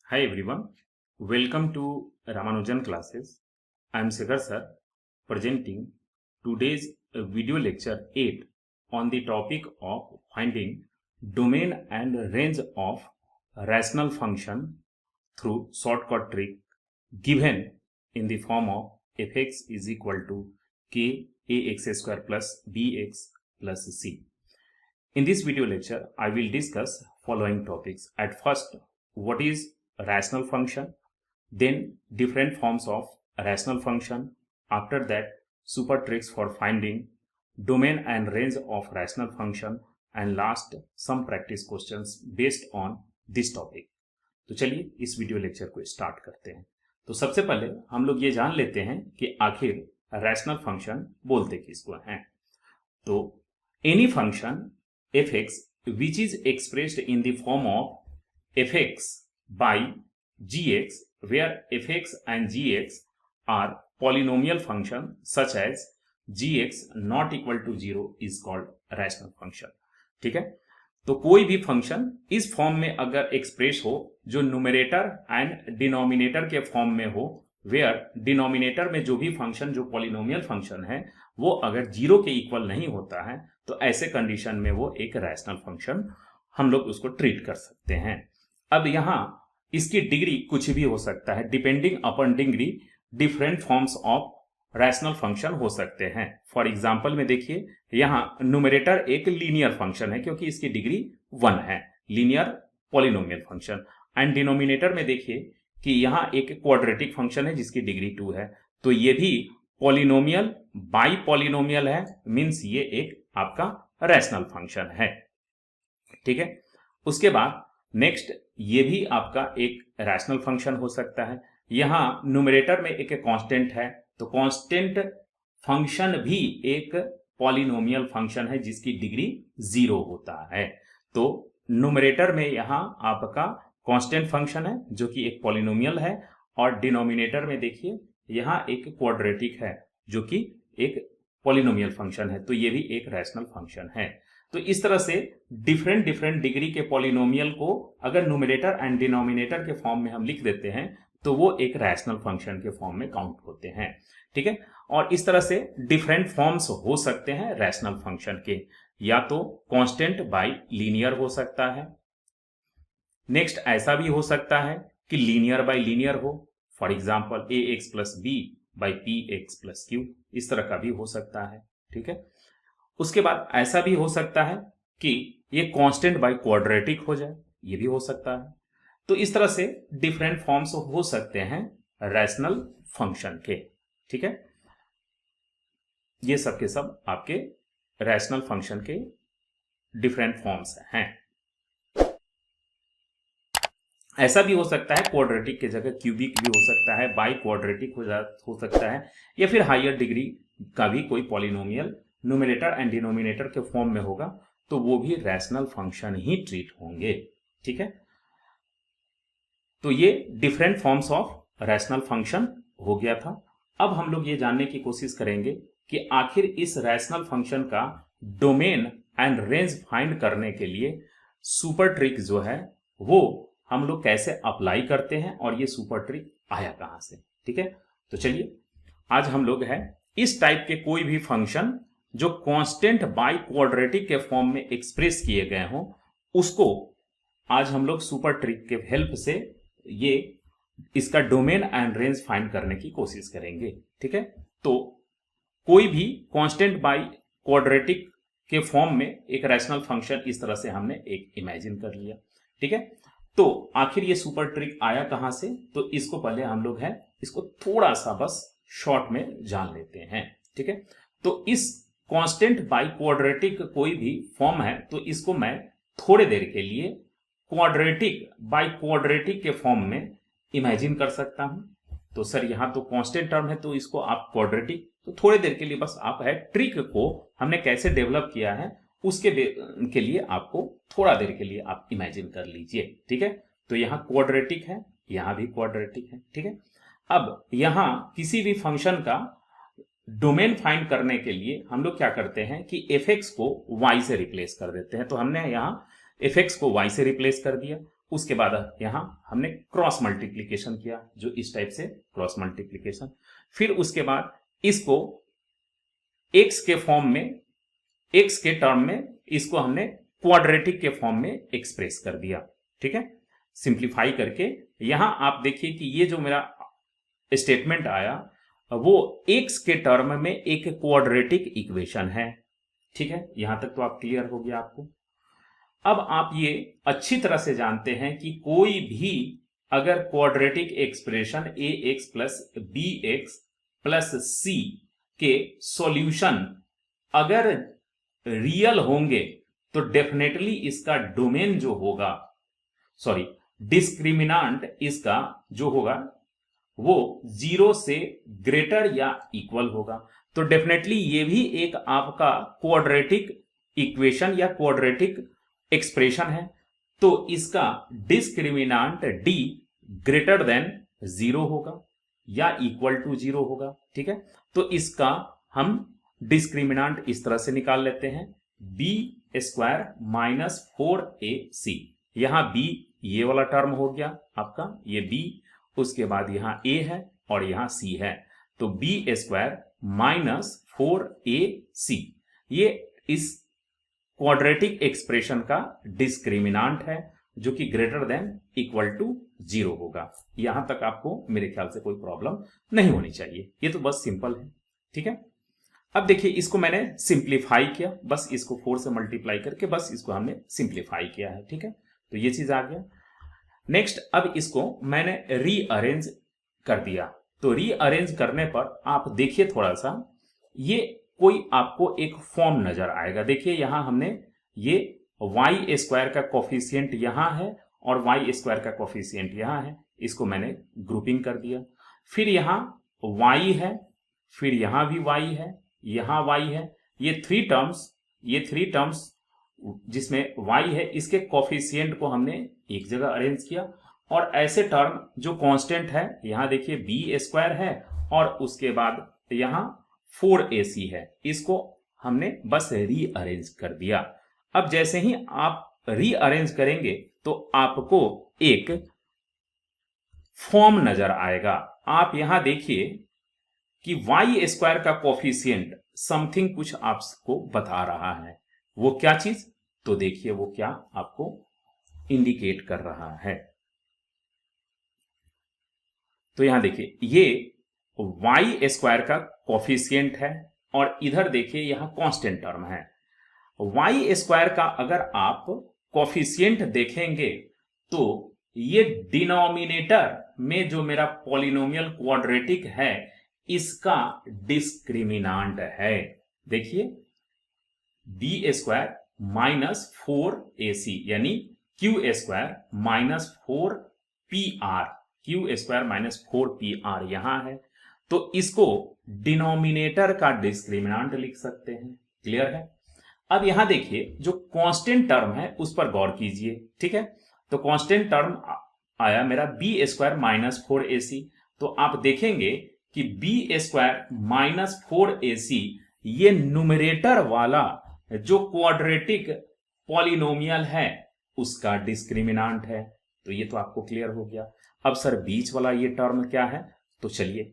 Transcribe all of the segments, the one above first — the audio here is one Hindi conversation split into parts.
Hi everyone, welcome to Ramanujan classes. I am Sekhar sir presenting today's video lecture 8 on the topic of finding domain and range of rational function through shortcut trick given in the form of fx is equal to k ax square plus bx plus c. In this video lecture, I will discuss following topics. At first, what is a rational function? Then different forms of a rational function. After that, super tricks for finding domain and range of rational function. And last, some practice questions based on this topic. तो चलिए इस वीडियो लेक्चर को स्टार्ट करते हैं। तो सबसे पहले हम लोग ये जान लेते हैं कि आखिर रैशनल फंक्शन बोलते किसको हैं। तो any function fx which is expressed in the form of fx by gx where fx and gx are polynomial function such as gx not equal to 0 is called rational function। ठीक है, तो कोई भी फंक्शन इस फॉर्म में अगर एक्सप्रेस हो जो न्यूमरेटर एंड डिनोमिनेटर के फॉर्म में हो, वेयर डिनोमिनेटर में जो भी फंक्शन जो पॉलिनोमियल फंक्शन है वो अगर 0 के इक्वल नहीं होता है तो ऐसे कंडीशन में वो एक रैशनल फंक्शन हम लोग उसको ट्रीट कर सकते हैं। अब यहाँ इसकी डिग्री कुछ भी हो सकता है, depending upon degree different forms of rational function हो सकते हैं। फॉर एग्जाम्पल में देखिए यहाँ न्यूमरेटर एक लीनियर फंक्शन है क्योंकि इसकी डिग्री 1 है, linear polynomial function. And denominator में देखिए कि यहाँ एक क्वाड्रेटिक फंक्शन है जिसकी डिग्री 2 है, तो ये भी पॉलिनोमियल बाई पॉलिनोमियल है, मीन्स ये एक आपका रैशनल फंक्शन है। ठीक है, उसके बाद नेक्स्ट ये भी आपका एक रैशनल फंक्शन हो सकता है। यहाँ न्यूमरेटर में एक कांस्टेंट है, तो कांस्टेंट फंक्शन भी एक पॉलिनोमियल फंक्शन है जिसकी डिग्री 0 होता है। तो न्यूमरेटर में यहाँ आपका कांस्टेंट फंक्शन है जो कि एक पॉलिनोमियल है, और डिनोमिनेटर में देखिए यहाँ एक क्वाड्रेटिक है जो कि एक पॉलिनोमियल फंक्शन है, तो ये भी एक रैशनल फंक्शन है। तो इस तरह से डिफरेंट डिग्री के पॉलिनोमियल को अगर न्यूमरेटर एंड डिनोमिनेटर के फॉर्म में हम लिख देते हैं तो वो एक रैशनल फंक्शन के फॉर्म में काउंट होते हैं। ठीक है, और इस तरह से डिफरेंट फॉर्म्स हो सकते हैं रैशनल फंक्शन के, या तो कांस्टेंट बाय लीनियर हो सकता है, नेक्स्ट ऐसा भी हो सकता है कि लीनियर बाय लीनियर हो, for example A X plus B by P X plus Q, इस तरह का भी हो सकता है। ठीक है, उसके बाद ऐसा भी हो सकता है कि ये कांस्टेंट बाय क्वाड्रेटिक हो जाए, ये भी हो सकता है। तो इस तरह से डिफरेंट फॉर्म्स हो सकते हैं रैशनल फंक्शन के। ठीक है, ये सब के सब आपके रैशनल फंक्शन के डिफरेंट फॉर्म्स हैं। ऐसा भी हो सकता है क्वाड्रेटिक की जगह क्यूबिक भी हो सकता है, बाई क्वाड्रेटिक हो सकता है, या फिर हायर डिग्री का भी कोई पॉलिनोमियल न्यूमरेटर एंड डिनोमिनेटर के फॉर्म में होगा, तो वो भी रैशनल फंक्शन ही ट्रीट होंगे। ठीक है, तो ये different forms of rational function हो गया था। अब हम लोग ये जानने की कोशिश करेंगे कि आखिर इस रैशनल फंक्शन का डोमेन एंड रेंज फाइंड करने के लिए सुपर ट्रिक जो है वो हम लोग कैसे अप्लाई करते हैं और ये सुपर ट्रिक आया कहां से। ठीक है, तो चलिए आज हम लोग है इस टाइप के कोई भी फंक्शन जो कांस्टेंट बाय क्वाड्रेटिक के फॉर्म में एक्सप्रेस किए गए हों उसको आज हम लोग सुपर ट्रिक के हेल्प से ये इसका डोमेन एंड रेंज फाइंड करने की कोशिश करेंगे। ठीक है, तो कोई भी कांस्टेंट बाय क्वाड्रेटिक के फॉर्म में एक रैशनल फंक्शन इस तरह से हमने एक इमेजिन कर लिया। ठीक है, तो आखिर ये सुपर ट्रिक आया कहां से, तो इसको पहले हम लोग है इसको थोड़ा सा बस शॉर्ट में जान लेते हैं। ठीक है, तो इस कांस्टेंट बाय क्वाड्रेटिक कोई भी फॉर्म है तो इसको मैं थोड़े देर के लिए क्वाड्रेटिक बाय क्वाड्रेटिक के फॉर्म में इमेजिन कर सकता हूं। तो सर यहां तो कांस्टेंट टर्म है तो इसको आप क्वाड्रेटिक, तो थोड़े देर के लिए बस आप है ट्रिक को हमने कैसे डेवलप किया है उसके के लिए आपको थोड़ा देर के लिए आप इमेजिन कर लीजिए। ठीक है, तो यहां क्वाड्रेटिक है, यहां भी क्वाड्रेटिक है। ठीक है, अब यहां किसी भी फंक्शन का डोमेन फाइंड करने के लिए हम लोग क्या करते हैं कि एफ एक्स को वाई से रिप्लेस कर देते हैं। तो हमने यहाँ एफ एक्स को वाई से रिप्लेस कर दिया, उसके बाद यहां हमने क्रॉस मल्टीप्लीकेशन किया, जो इस टाइप से क्रॉस मल्टीप्लीकेशन। फिर उसके बाद इसको एक्स के फॉर्म में, एक्स के टर्म में इसको हमने क्वाड्रेटिक के फॉर्म में एक्सप्रेस कर दिया। ठीक है, सिंप्लीफाई करके यहां आप देखिए कि ये जो मेरा स्टेटमेंट आया वो एक्स के टर्म में एक क्वाड्रेटिक इक्वेशन है। ठीक है, यहां तक तो आप क्लियर हो गया आपको। अब आप ये अच्छी तरह से जानते हैं कि कोई भी अगर quadratic expression A X plus B X plus C के सॉल्यूशन अगर रियल होंगे तो डेफिनेटली इसका डोमेन जो होगा, सॉरी डिस्क्रिमिनांट इसका जो होगा वो 0 से ग्रेटर या इक्वल होगा। तो डेफिनेटली ये भी एक आपका क्वाड्रेटिक इक्वेशन या क्वाड्रेटिक एक्सप्रेशन है। तो इसका डिस्क्रिमिनांट डी ग्रेटर देन 0 होगा या इक्वल टू 0 होगा। ठीक है, तो इसका हम डिस्क्रिमिनांट इस तरह से निकाल लेते हैं, बी स्क्वायर माइनस 4ac। यहां बी ये वाला टर्म हो गया आपका, ये बी, उसके बाद यहां ए है और यहां सी है, तो बी स्क्वायर माइनस 4ac ये इस क्वाड्रेटिक एक्सप्रेशन का डिस्क्रिमिनांट है जो कि ग्रेटर देन इक्वल टू 0 होगा। यहां तक आपको मेरे ख्याल से कोई प्रॉब्लम नहीं होनी चाहिए, ये तो बस सिंपल है। ठीक है, अब देखिए इसको मैंने सिंप्लीफाई किया, बस इसको 4 से मल्टीप्लाई करके बस इसको हमने सिंप्लीफाई किया है। ठीक है, तो ये चीज आ गया। नेक्स्ट, अब इसको मैंने रीअरेंज कर दिया। तो रीअरेंज करने पर आप देखिए थोड़ा सा, ये कोई आपको एक फॉर्म नजर आएगा। देखिए यहां हमने ये वाई स्क्वायर का कोफिशिएंट यहां है और वाई स्क्वायर का कोफिशिएंट यहां है, इसको मैंने ग्रुपिंग कर दिया। फिर यहां वाई है, फिर यहां भी वाई है, यहां वाई है, ये थ्री टर्म्स जिसमें y है, इसके कोफिशिएंट को हमने एक जगह अरेंज किया। और ऐसे टर्म जो कांस्टेंट है, यहां देखिए बी स्क्वायर है और उसके बाद यहां 4ac है, इसको हमने बस रीअरेंज कर दिया। अब जैसे ही आप रीअरेंज करेंगे तो आपको एक फॉर्म नजर आएगा। आप यहां देखिए कि वाई स्क्वायर का कोफिशिएंट समथिंग कुछ आपको बता रहा है, वो क्या चीज, तो देखिए वो क्या आपको इंडिकेट कर रहा है। तो यहां देखिए ये वाई स्क्वायर का कोफिशिएंट है और इधर देखिए यहां कांस्टेंट टर्म है। वाई स्क्वायर का अगर आप कोफिशिएंट देखेंगे तो ये डिनोमिनेटर में जो मेरा पॉलिनोमियल क्वाड्रेटिक है इसका डिस्क्रिमिनांट है। देखिए बी स्क्वायर माइनस 4ac यानी Q square minus 4pr, Q square minus 4pr यहां है, तो इसको डिनोमिनेटर का डिस्क्रिमिनांट लिख सकते हैं। क्लियर है। अब यहां देखिए जो कांस्टेंट टर्म है उस पर गौर कीजिए। ठीक है, तो कांस्टेंट टर्म आया मेरा बी स्क्वायर माइनस 4ac। तो आप देखेंगे कि बी स्क्वायर माइनस 4ac ये न्यूमरेटर वाला जो क्वाड्रेटिक पॉलिनोमियल है उसका डिस्क्रिमिनांट है। तो ये तो आपको क्लियर हो गया। अब सर बीच वाला ये टर्म क्या है, तो चलिए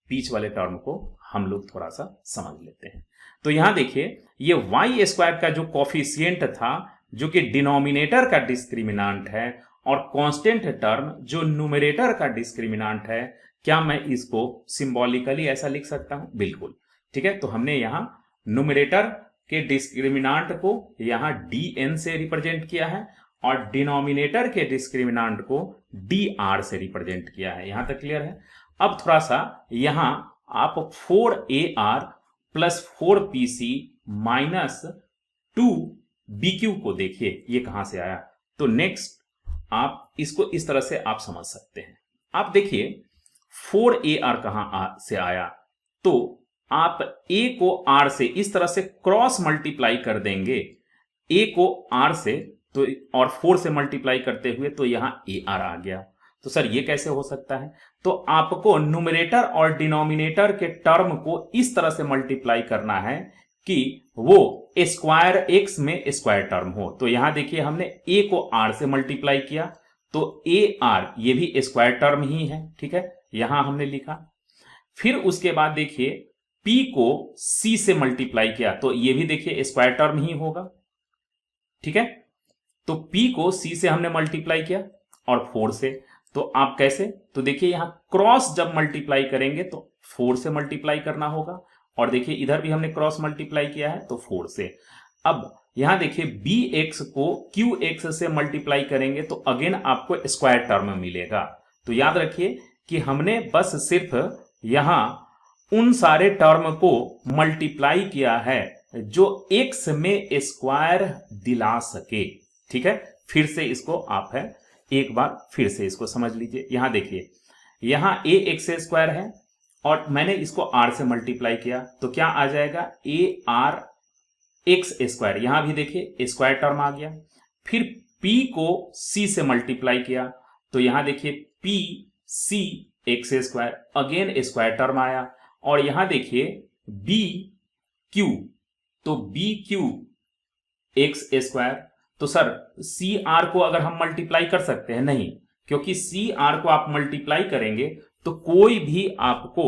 बीच वाले टर्म को हम लोग थोड़ा सा समझ लेते हैं। तो यहां देखिए ये वाई स्क्वायर का जो कोफिशिएंट था जो कि डिनोमिनेटर का डिस्क्रिमिनांट है और कांस्टेंट टर्म जो न्यूमरेटर का डिस्क्रिमिनांट है, क्या मैं इसको सिंबॉलिकली ऐसा लिख सकता हूं? बिल्कुल। ठीक है, तो हमने यहां न्यूमरेटर के डिस्क्रिमिनांट को यहां dn से रिप्रेजेंट किया है और डिनोमिनेटर के डिस्क्रिमिनांट को dr से रिप्रेजेंट किया है। यहां तक क्लियर है। अब थोड़ा सा यहां आप 4ar plus 4pc minus 2bq को देखिए ये कहां से आया। तो नेक्स्ट आप इसको इस तरह से आप समझ सकते हैं। आप देखिए 4ar कहां से आया, तो आप a को r से इस तरह से क्रॉस मल्टीप्लाई कर देंगे, a को r से तो और 4 से मल्टीप्लाई करते हुए तो यहां ar आ गया। तो सर ये कैसे हो सकता है? तो आपको न्यूमरेटर और डिनोमिनेटर के टर्म को इस तरह से मल्टीप्लाई करना है कि वो स्क्वायर x में स्क्वायर टर्म हो। तो यहां देखिए हमने a को r से मल्टीप्लाई किया तो ए आर ये भी स्क्वायर टर्म ही है, ठीक है, यहां हमने लिखा। फिर उसके बाद देखिए P को C से मल्टीप्लाई किया तो ये भी देखिए स्क्वायर टर्म ही होगा, ठीक है। तो P को C से हमने मल्टीप्लाई किया और 4 से, तो आप कैसे, तो देखिए यहां क्रॉस जब मल्टीप्लाई करेंगे तो 4 से मल्टीप्लाई करना होगा, और देखिए इधर भी हमने क्रॉस मल्टीप्लाई किया है तो 4 से। अब यहां देखिए bx को qx से मल्टीप्लाई करेंगे तो अगेन आपको स्क्वायर टर्म मिलेगा। तो याद रखिए कि हमने बस सिर्फ यहां उन सारे टर्म को मल्टीप्लाई किया है जो x में स्क्वायर दिला सके, ठीक है। फिर से इसको आप है एक बार फिर से इसको समझ लीजिए। यहां देखिए यहां a x स्क्वायर है और मैंने इसको r से मल्टीप्लाई किया तो क्या आ जाएगा, a r x स्क्वायर, यहां भी देखिए स्क्वायर टर्म आ गया। फिर p को c से मल्टीप्लाई किया तो यहां देखिए p c x square, again square term आया। और यहां देखिए b q, तो b q x स्क्वायर, तो सर सी आर को अगर हम मल्टीप्लाई कर सकते हैं, नहीं, क्योंकि सी आर को आप मल्टीप्लाई करेंगे तो कोई भी आपको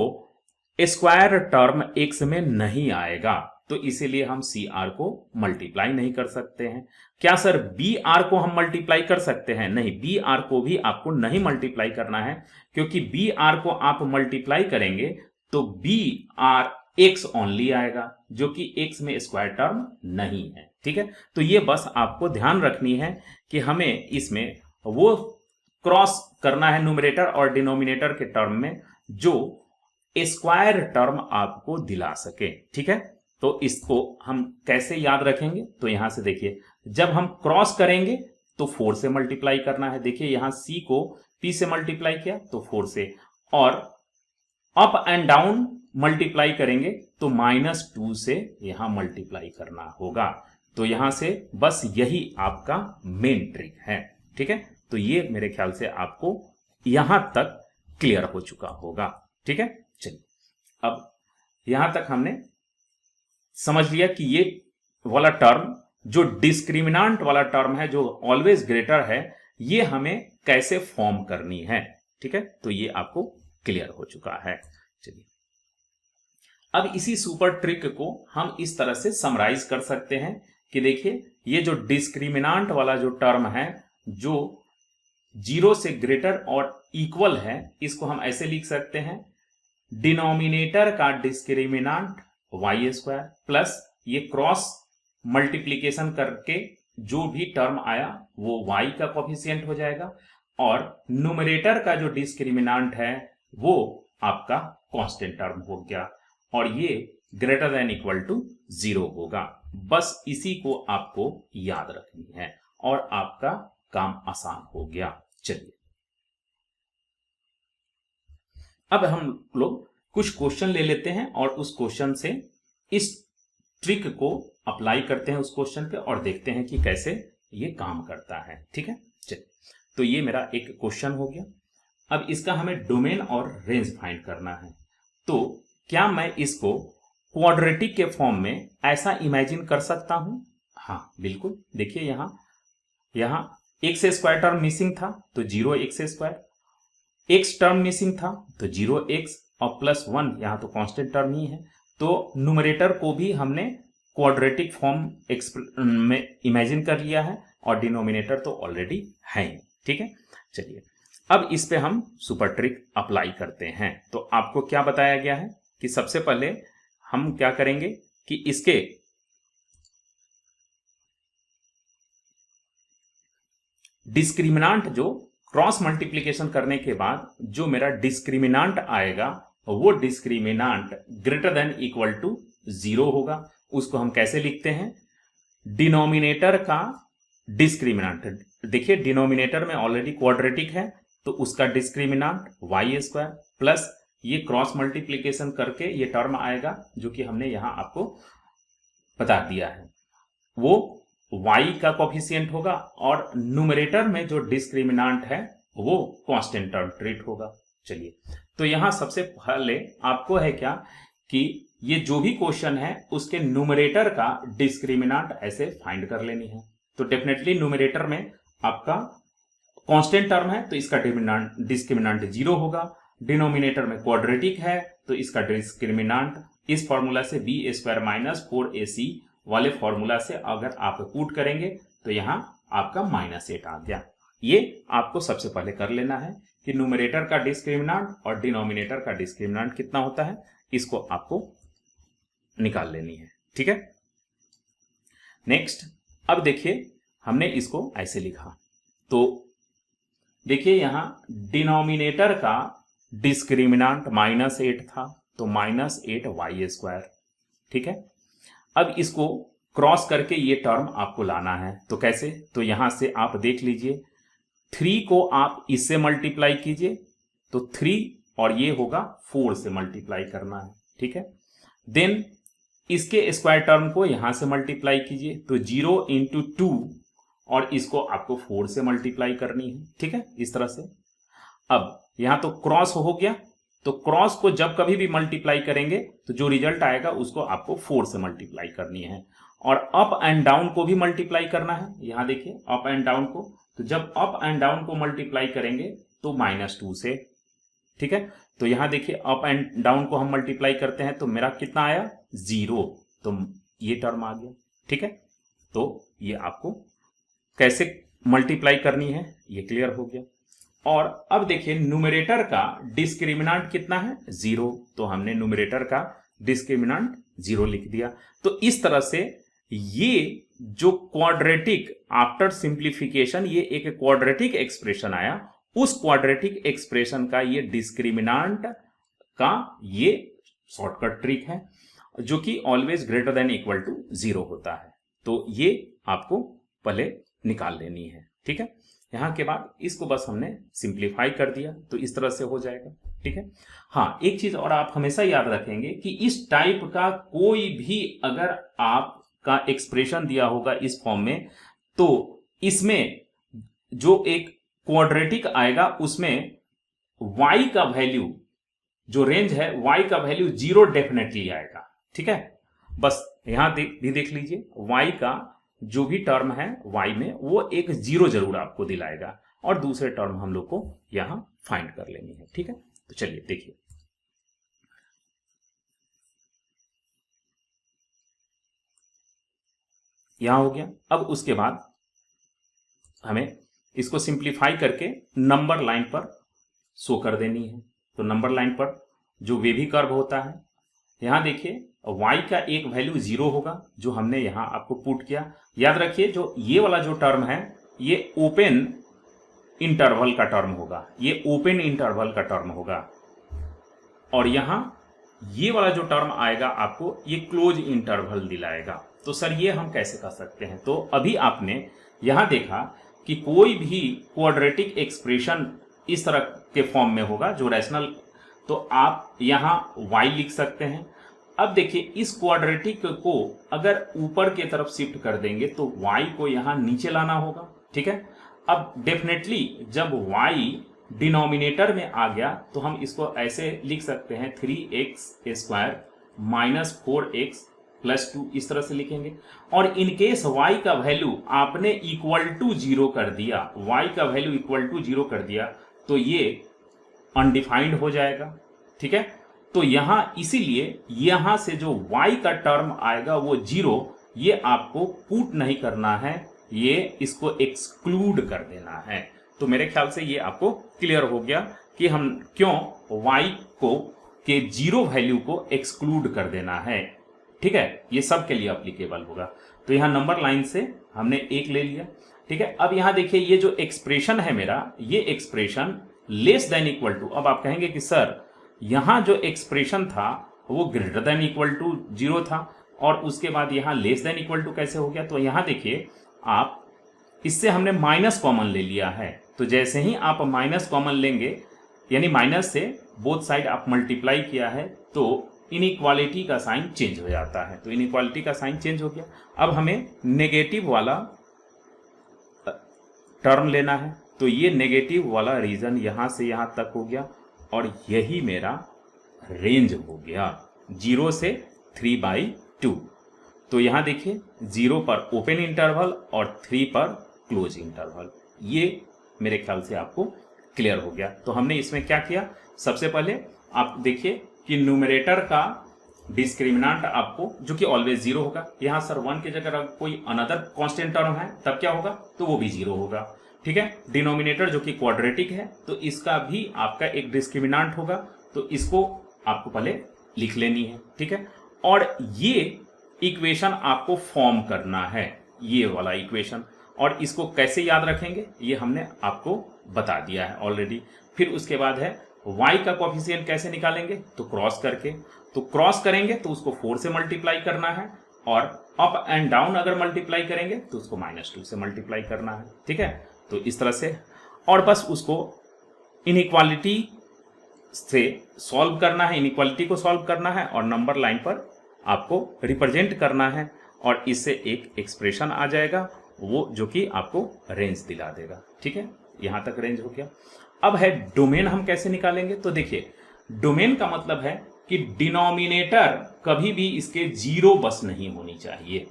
स्क्वायर टर्म x में नहीं आएगा, तो इसीलिए हम सी आर को मल्टीप्लाई नहीं कर सकते हैं। क्या सर बी आर को हम मल्टीप्लाई कर सकते हैं, नहीं, बी आर को भी आपको नहीं मल्टीप्लाई करना है, क्योंकि बी आर को आप मल्टीप्लाई करेंगे तो बी आर एक्स ओनली आएगा, जो कि एक्स में स्क्वायर टर्म नहीं है, ठीक है। तो ये बस आपको ध्यान रखनी है कि हमें इसमें वो क्रॉस करना है न्यूमरेटर और डिनोमिनेटर के टर्म में जो स्क्वायर टर्म आपको दिला सके, ठीक है। तो इसको हम कैसे याद रखेंगे, तो यहां से देखिए जब हम क्रॉस करेंगे तो 4 से मल्टीप्लाई करना है। देखिए यहां c को p से मल्टीप्लाई किया तो 4 से, और अप एंड डाउन मल्टीप्लाई करेंगे तो -2 से यहां मल्टीप्लाई करना होगा। तो यहां से बस यही आपका मेन ट्रिक है, ठीक है। तो ये मेरे ख्याल से आपको यहां तक क्लियर हो चुका होगा, ठीक है। चलिए अब यहां तक हमने समझ लिया कि ये वाला टर्म जो डिस्क्रिमिनांट वाला टर्म है, जो ऑलवेज ग्रेटर है, ये हमें कैसे फॉर्म करनी है, ठीक है। तो ये आपको क्लियर हो चुका है। चलिए अब इसी सुपर ट्रिक को हम इस तरह से समराइज कर सकते हैं कि देखिए ये जो डिस्क्रिमिनांट वाला जो टर्म है जो 0 से ग्रेटर और इक्वल है, इसको हम ऐसे लिख सकते हैं, डिनोमिनेटर का डिस्क्रिमिनांट वाई स्क्वायर प्लस ये क्रॉस मल्टीप्लीकेशन करके जो भी टर्म आया वो y का कोफिशिएंट हो जाएगा, और न्यूमरेटर का जो डिस्क्रिमिनांट है वो आपका कांस्टेंट टर्म हो गया, और ये ग्रेटर देन इक्वल टू 0 होगा। बस इसी को आपको याद रखनी है और आपका काम आसान हो गया। चलिए अब हम लोग कुछ क्वेश्चन ले लेते हैं और उस क्वेश्चन से इस ट्रिक को अप्लाई करते हैं उस क्वेश्चन पे और देखते हैं कि कैसे ये काम करता है, ठीक है। चलिए तो ये मेरा एक क्वेश्चन हो गया। अब इसका हमें डोमेन और रेंज फाइंड करना है। तो क्या मैं इसको क्वाड्रेटिक के फॉर्म में ऐसा इमेजिन कर सकता हूं? हाँ बिल्कुल। देखिए यहां एक्स स्क्वायर टर्म मिसिंग था तो 0x square, x term missing था तो 0x, और +1 यहां तो कांस्टेंट टर्म ही है, तो न्यूमरेटर को भी हमने क्वाड्रेटिक फॉर्म में इमेजिन कर लिया है और डिनोमिनेटर तो ऑलरेडी है, ठीक है। चलिए अब इस पे हम सुपर ट्रिक अप्लाई करते हैं। तो आपको क्या बताया गया है कि सबसे पहले हम क्या करेंगे कि इसके डिस्क्रिमिनांट जो क्रॉस मल्टीप्लिकेशन करने के बाद जो मेरा डिस्क्रिमिनांट आएगा वो डिस्क्रिमिनांट ग्रेटर देन इक्वल टू 0 होगा। उसको हम कैसे लिखते हैं, डिनोमिनेटर का डिस्क्रिमिनांट, देखिए डिनोमिनेटर में ऑलरेडी क्वाड्रेटिक है तो उसका डिस्क्रिमिनांट वाई स्क्वायर प्लस ये क्रॉस मल्टीप्लिकेशन करके ये टर्म आएगा जो कि हमने यहां आपको बता दिया है, वो y का कोफिशिएंट होगा, और न्यूमरेटर में जो डिस्क्रिमिनांट है वो कांस्टेंट टर्म ट्रीट होगा। चलिए तो यहां सबसे पहले आपको है क्या कि ये जो भी क्वेश्चन है उसके न्यूमरेटर का डिस्क्रिमिनांट ऐसे फाइंड कर लेनी है। तो डेफिनेटली न्यूमरेटर में आपका कांस्टेंट टर्म है तो इसका डिस्क्रिमिनांट 0 होगा। डिनोमिनेटर में क्वाड्रेटिक है तो इसका डिस्क्रिमिनांट इस फॉर्मूला से बी स्क्वायर माइनस 4ac वाले फॉर्मूला से अगर आप पुट करेंगे तो यहां आपका -8 आ गया। ये आपको सबसे पहले कर लेना है कि न्यूमरेटर का डिस्क्रिमिनांट और डिनोमिनेटर का डिस्क्रिमिनांट कितना होता है, इसको आपको निकाल लेनी है। ठीक है, नेक्स्ट अब देखिए हमने इसको ऐसे लिखा तो देखिए यहां डिनोमिनेटर का डिस्क्रिमिनांट -8 था तो -8y²। ठीक है, अब इसको क्रॉस करके ये टर्म आपको लाना है तो कैसे, तो यहां से आप देख लीजिए 3 को आप इससे मल्टीप्लाई कीजिए तो 3 और ये होगा 4 से मल्टीप्लाई करना है। ठीक है, देन इसके स्क्वायर टर्म को यहां से मल्टीप्लाई कीजिए तो 0 × 2 और इसको आपको 4 से मल्टीप्लाई करनी है। ठीक है, इस तरह से। अब यहां तो क्रॉस हो गया तो क्रॉस को जब कभी भी मल्टीप्लाई करेंगे तो जो रिजल्ट आएगा उसको आपको 4 से मल्टीप्लाई करनी है। और अप एंड डाउन को भी मल्टीप्लाई करना है। यहां देखिए अप एंड डाउन को, तो जब अप एंड डाउन को मल्टीप्लाई करेंगे तो -2 से। ठीक है, तो यहां देखिए अप एंड डाउन को हम मल्टीप्लाई करते हैं तो मेरा कितना आया 0, तो ये टर्म आ गया। ठीक है, तो ये आपको कैसे मल्टीप्लाई करनी है ये क्लियर हो गया। और अब देखिए न्यूमरेटर का डिस्क्रिमिनांट कितना है 0, तो हमने न्यूमरेटर का डिस्क्रिमिनांट 0 लिख दिया। तो इस तरह से ये जो क्वाड्रेटिक आफ्टर सिंप्लीफिकेशन ये एक क्वाड्रेटिक एक्सप्रेशन आया, उस क्वाड्रेटिक एक्सप्रेशन का ये डिस्क्रिमिनांट का ये शॉर्टकट ट्रिक है जो कि always greater than equal to 0 होता है। तो ये आपको पहले निकाल लेनी है। ठीक है, यहां के बाद इसको बस हमने सिंप्लीफाई कर दिया तो इस तरह से हो जाएगा। ठीक है, हाँ एक चीज और आप हमेशा याद रखेंगे कि इस टाइप का कोई भी अगर आपका एक्सप्रेशन दिया होगा इस फॉर्म में तो इसमें जो एक क्वाड्रेटिक आएगा उसमें y का वैल्यू जो रेंज है y का वैल्यू 0 डेफिनेटली आएगा। ठीक है, बस यहां भी देख लीजिए y का जो भी टर्म है y में वो एक 0 जरूर आपको दिलाएगा और दूसरे टर्म हम लोग को यहां फाइंड कर लेनी है। ठीक है, तो चलिए देखिए यहां हो गया। अब उसके बाद हमें इसको सिंप्लीफाई करके नंबर लाइन पर शो कर देनी है। तो नंबर लाइन पर जो वेवी कर्व होता है यहां देखिए y का एक वैल्यू 0 होगा जो हमने यहां आपको पुट किया। याद रखिए जो ये वाला जो टर्म है ये ओपन इंटरवल का टर्म होगा, ये ओपन इंटरवल का टर्म होगा और यहां ये वाला जो टर्म आएगा आपको ये क्लोज इंटरवल दिलाएगा। तो सर ये हम कैसे कर सकते हैं, तो अभी आपने यहां देखा कि कोई भी क्वाड्रेटिक एक्सप्रेशन इस तरह के फॉर्म में होगा जो रैशनल, तो आप यहां y लिख सकते हैं। अब देखिए इस क्वाड्रेटिक को अगर ऊपर की तरफ शिफ्ट कर देंगे तो y को यहां नीचे लाना होगा। ठीक है, अब डेफिनेटली जब y डिनोमिनेटर में आ गया तो हम इसको ऐसे लिख सकते हैं 3x² - 4x + 2 इस तरह से लिखेंगे। और इनकेस y का वैल्यू आपने इक्वल टू 0 कर दिया, y का वैल्यू इक्वल टू 0 कर दिया तो ये अनडिफाइंड हो जाएगा। ठीक है, तो यहां इसीलिए यहां से जो y का टर्म आएगा वो 0, ये आपको पुट नहीं करना है, ये इसको एक्सक्लूड कर देना है। तो मेरे ख्याल से ये आपको क्लियर हो गया कि हम क्यों y को के 0 वैल्यू को एक्सक्लूड कर देना है। ठीक है, ये सब के लिए एप्लीकेबल होगा। तो यहां नंबर लाइन से हमने 1 ले लिया। ठीक है, अब यहां देखिए ये जो एक्सप्रेशन है मेरा, ये expression less than equal to, अब आप कहेंगे कि सर यहां जो एक्सप्रेशन था वो ग्रेटर देन इक्वल टू 0 था और उसके बाद यहां लेस देन इक्वल टू कैसे हो गया, तो यहां देखिए आप इससे हमने माइनस कॉमन ले लिया है। तो जैसे ही आप माइनस कॉमन लेंगे यानी माइनस से बोथ साइड आप मल्टीप्लाई किया है तो इनइक्वालिटी का साइन चेंज हो जाता है। तो इनइक्वालिटी का साइन चेंज हो गया। अब हमें नेगेटिव वाला टर्म लेना है तो ये नेगेटिव वाला रीजन यहां से यहां तक हो गया और यही मेरा रेंज हो गया 0 से 3/2। तो यहां देखिए 0 पर ओपन इंटरवल और 3 पर क्लोज इंटरवल, ये मेरे ख्याल से आपको क्लियर हो गया। तो हमने इसमें क्या किया, सबसे पहले आप देखिए कि न्यूमरेटर का डिस्क्रिमिनांट आपको जो कि ऑलवेज जीरो होगा, यहाँ सर 1 की जगह अगर कोई अनदर कांस्टेंट टर्म है तब क्या होगा, तो वो भी जीरो होगा। ठीक है, डिनोमिनेटर जो कि क्वाड्रेटिक है तो इसका भी आपका एक डिस्क्रिमिनांट होगा, तो इसको आपको पहले लिख लेनी है। ठीक है, और ये इक्वेशन आपको फॉर्म करना है, ये वाला इक्वेशन, और इसको कैसे याद रखेंगे ये हमने आपको बता दिया है ऑलरेडी। फिर उसके बाद है y का कोफिशिएंट कैसे निकालेंगे, तो क्रॉस करके, तो क्रॉस करेंगे तो उसको 4 से मल्टीप्लाई करना है, और अप एंड डाउन अगर मल्टीप्लाई करेंगे तो उसको -2 से मल्टीप्लाई करना है। ठीक है, तो इस तरह से, और बस उसको इनइक्वालिटी से सॉल्व करना है, इनइक्वालिटी को सॉल्व करना है और नंबर लाइन पर आपको रिप्रेजेंट करना है, और इससे एक एक्सप्रेशन आ जाएगा वो जो कि आपको रेंज दिला देगा। ठीक है, यहां तक रेंज हो गया। अब है डोमेन, हम कैसे निकालेंगे, तो देखिए डोमेन का मतलब है कि डिनोमिनेटर कभी भी इसके जीरो बस नहीं होनी चाहिए।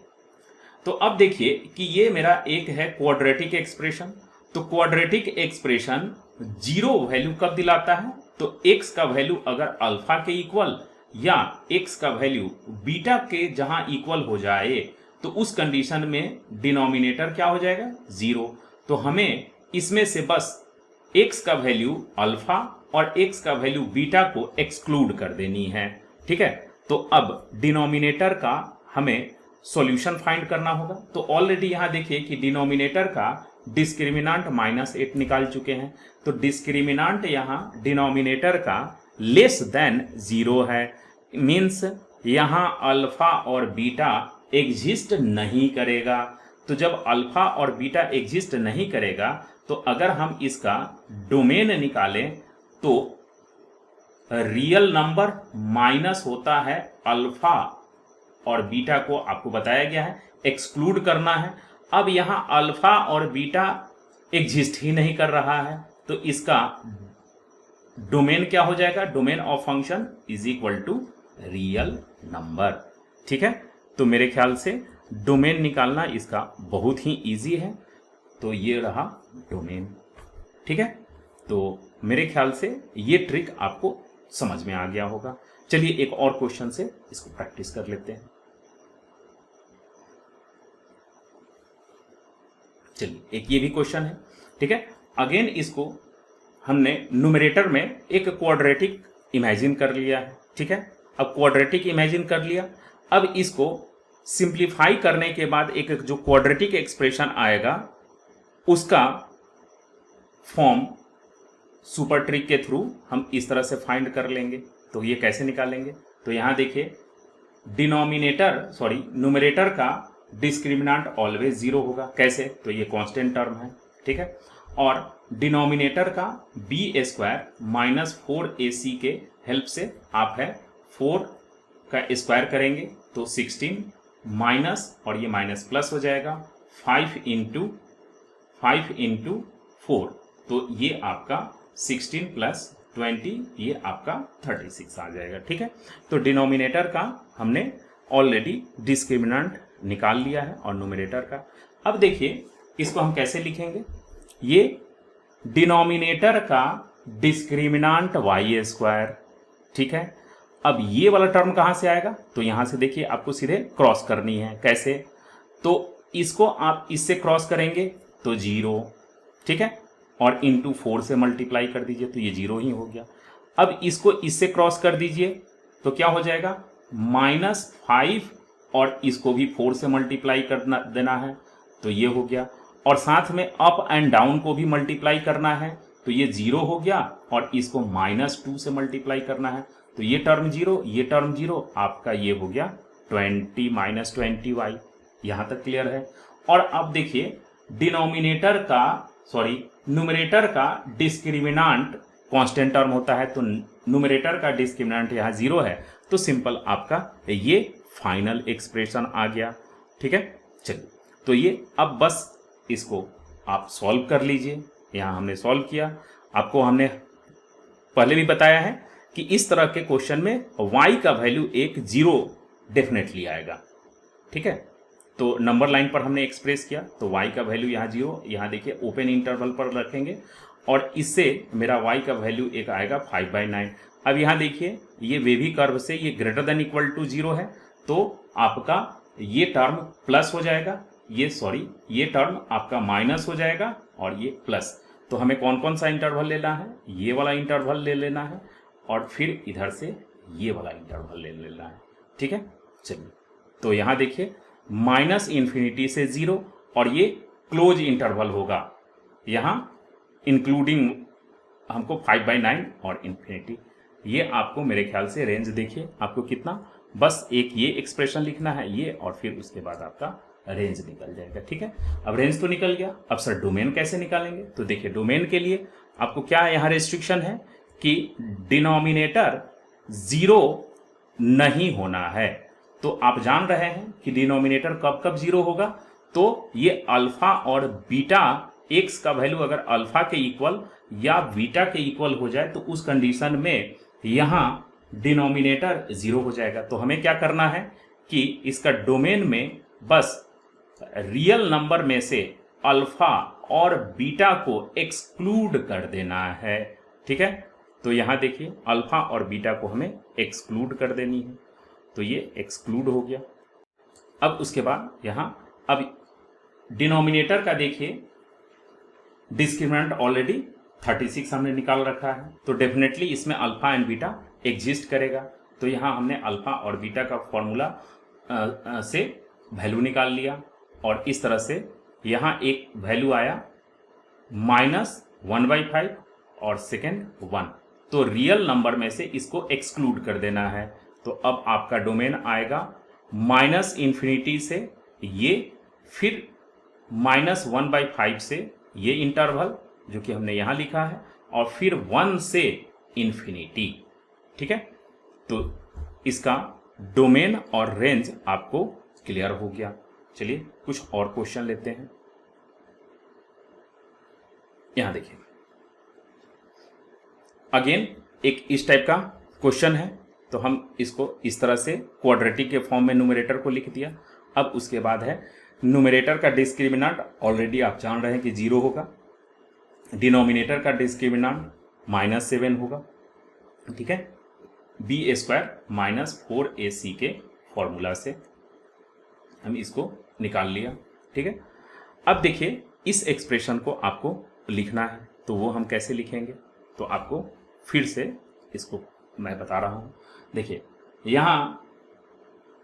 तो अब देखिए कि ये मेरा एक है क्वाड्रेटिक एक्सप्रेशन, तो क्वाड्रेटिक एक्सप्रेशन जीरो वैल्यू कब दिलाता है, तो x का वैल्यू अगर अल्फा के इक्वल या x का वैल्यू बीटा के जहां इक्वल हो जाए तो उस कंडीशन में डिनोमिनेटर क्या हो जाएगा, जीरो। तो हमें इसमें से बस x का वैल्यू अल्फा और x का वैल्यू बीटा को एक्सक्लूड कर देनी है। ठीक है, तो अब डिनोमिनेटर का हमें सॉल्यूशन फाइंड करना होगा। तो ऑलरेडी यहां देखिए कि डिनोमिनेटर का डिस्क्रिमिनांट -8 निकाल चुके हैं, तो डिस्क्रिमिनांट यहां डिनोमिनेटर का लेस देन 0 है, मीन्स यहां अल्फा और बीटा एग्जिस्ट नहीं करेगा। तो जब अल्फा और बीटा एग्जिस्ट नहीं करेगा तो अगर हम इसका डोमेन निकालें तो रियल नंबर माइनस होता है अल्फा और बीटा को, आपको बताया गया है एक्सक्लूड करना है। अब यहां अल्फा और बीटा एग्जिस्ट ही नहीं कर रहा है, तो इसका डोमेन क्या हो जाएगा, domain of function is equal to real number. ठीक है, तो मेरे ख्याल से डोमेन निकालना इसका बहुत ही इजी है। तो ये रहा डोमेन। ठीक है, तो मेरे ख्याल से ये ट्रिक आपको समझ में आ गया होगा। चलिए एक और क्वेश्चन से इसको प्रैक्टिस कर लेते हैं। चलिए एक ये भी क्वेश्चन है। ठीक है, अगेन इसको हमने न्यूमरेटर में एक क्वाड्रेटिक इमेजिन कर लिया है। ठीक है, अब क्वाड्रेटिक इमेजिन कर लिया, अब इसको सिंप्लीफाई करने के बाद एक जो क्वाड्रेटिक एक्सप्रेशन आएगा उसका फॉर्म सुपर ट्रिक के थ्रू हम इस तरह से फाइंड कर लेंगे। तो ये कैसे निकालेंगे, तो यहां देखिए न्यूमरेटर का डिस्क्रिमिनांट ऑलवेज जीरो होगा। कैसे, तो ये कांस्टेंट टर्म है। ठीक है, और डिनोमिनेटर का b² -4ac के हेल्प से आप है 4 का स्क्वायर करेंगे तो 16 माइनस और ये माइनस प्लस हो जाएगा 5 इंटू 4, तो ये आपका 16 + 20 ये आपका 36 आ जाएगा। ठीक है, तो डिनोमिनेटर का हमने ऑलरेडी डिस्क्रिमिनेंट निकाल लिया है और न्यूमरेटर का। अब देखिए इसको हम कैसे लिखेंगे, ये डिनोमिनेटर का डिस्क्रिमिनांट y²। ठीक है, अब ये वाला टर्म कहां से आएगा, तो यहां से देखिए आपको सीधे क्रॉस करनी है। कैसे, तो इसको आप इससे क्रॉस करेंगे तो 0। ठीक है, और इंटू 4 से मल्टीप्लाई कर दीजिए तो ये 0 ही हो गया। अब इसको इससे क्रॉस कर दीजिए तो क्या हो जाएगा, -5 और इसको भी 4 से मल्टीप्लाई कर देना है तो ये हो गया, और साथ में अप एंड डाउन को भी मल्टीप्लाई करना है तो ये 0 हो गया, और इसको -2 से मल्टीप्लाई करना है तो ये टर्म 0, ये टर्म 0, आपका ये हो गया 20 - 20y। यहां तक क्लियर है। और अब देखिए न्यूमरेटर का डिस्क्रिमिनांट कांस्टेंट टर्म होता है, तो न्यूमरेटर का डिस्क्रिमिनांट यहाँ 0 है, तो सिंपल आपका ये फाइनल एक्सप्रेशन आ गया। ठीक है, चलिए तो ये अब बस इसको आप सॉल्व कर लीजिए। यहाँ हमने सॉल्व किया, आपको हमने पहले भी बताया है कि इस तरह के क्वेश्चन में y का वैल्यू एक 0 डेफिनेटली आएगा। ठीक है, तो नंबर लाइन पर हमने एक्सप्रेस किया, तो y का वैल्यू यहाँ 0, यहाँ देखिए ओपन इंटरवल पर रखेंगे और इससे मेरा y का वैल्यू एक आएगा 5/9। अब यहाँ देखिए ये वेवी कर्व से ये ग्रेटर देन इक्वल टू 0 है, तो आपका ये टर्म प्लस हो जाएगा, ये टर्म आपका माइनस हो जाएगा और ये प्लस। तो हमें कौन कौन सा इंटरवल लेना है, ये वाला इंटरवल ले लेना है और फिर इधर से ये वाला इंटरवल ले लेना है। ठीक है, चलिए तो यहाँ देखिए -∞ से 0 और ये क्लोज इंटरवल होगा, यहाँ इंक्लूडिंग हमको 5/9 और इन्फिनिटी। ये आपको मेरे ख्याल से रेंज देखिए आपको कितना, बस एक ये एक्सप्रेशन लिखना है ये, और फिर उसके बाद आपका रेंज निकल जाएगा। ठीक है, अब रेंज तो निकल गया, अब सर डोमेन कैसे निकालेंगे? तो देखिए डोमेन के लिए आपको क्या यहाँ रेस्ट्रिक्शन है कि डिनोमिनेटर 0 नहीं होना है। तो आप जान रहे हैं कि डिनोमिनेटर कब कब 0 होगा, तो ये अल्फा और बीटा एक्स का वैल्यू अगर अल्फा के इक्वल या बीटा के इक्वल हो जाए तो उस कंडीशन में यहाँ डिनोमिनेटर 0 हो जाएगा। तो हमें क्या करना है कि इसका डोमेन में बस रियल नंबर में से अल्फा और बीटा को एक्सक्लूड कर देना है। ठीक है, तो यहाँ देखिए अल्फा और बीटा को हमें एक्सक्लूड कर देनी है, तो ये एक्सक्लूड हो गया। अब उसके बाद यहाँ अब डिनोमिनेटर का देखिए डिस्क्रिमिनेंट ऑलरेडी 36 हमने निकाल रखा है, तो डेफिनेटली इसमें अल्फा एंड बीटा एग्जिस्ट करेगा। तो यहाँ हमने अल्फा और बीटा का फॉर्मूला से वैल्यू निकाल लिया और इस तरह से यहाँ एक वैल्यू आया -1/5 और सेकेंड 1, तो रियल नंबर में से इसको एक्सक्लूड कर देना है। तो अब आपका डोमेन आएगा -∞ से ये, फिर -1/5 से ये इंटरवल जो कि हमने यहाँ लिखा है, और फिर 1 से इन्फिनिटी। ठीक है, तो इसका डोमेन और रेंज आपको क्लियर हो गया। चलिए कुछ और क्वेश्चन लेते हैं। यहां देखिए अगेन एक इस टाइप का क्वेश्चन है, तो हम इसको इस तरह से क्वाड्रेटिक के फॉर्म में न्यूमरेटर को लिख दिया। अब उसके बाद है न्यूमरेटर का डिस्क्रिमिनेंट ऑलरेडी आप जान रहे हैं कि 0 होगा, डिनोमिनेटर का डिस्क्रिमिनेंट -7 होगा। ठीक है, b² - 4ac के फॉर्मूला से हम इसको निकाल लिया। ठीक है, अब देखिए इस एक्सप्रेशन को आपको लिखना है, तो वो हम कैसे लिखेंगे, तो आपको फिर से इसको मैं बता रहा हूं। देखिए यहाँ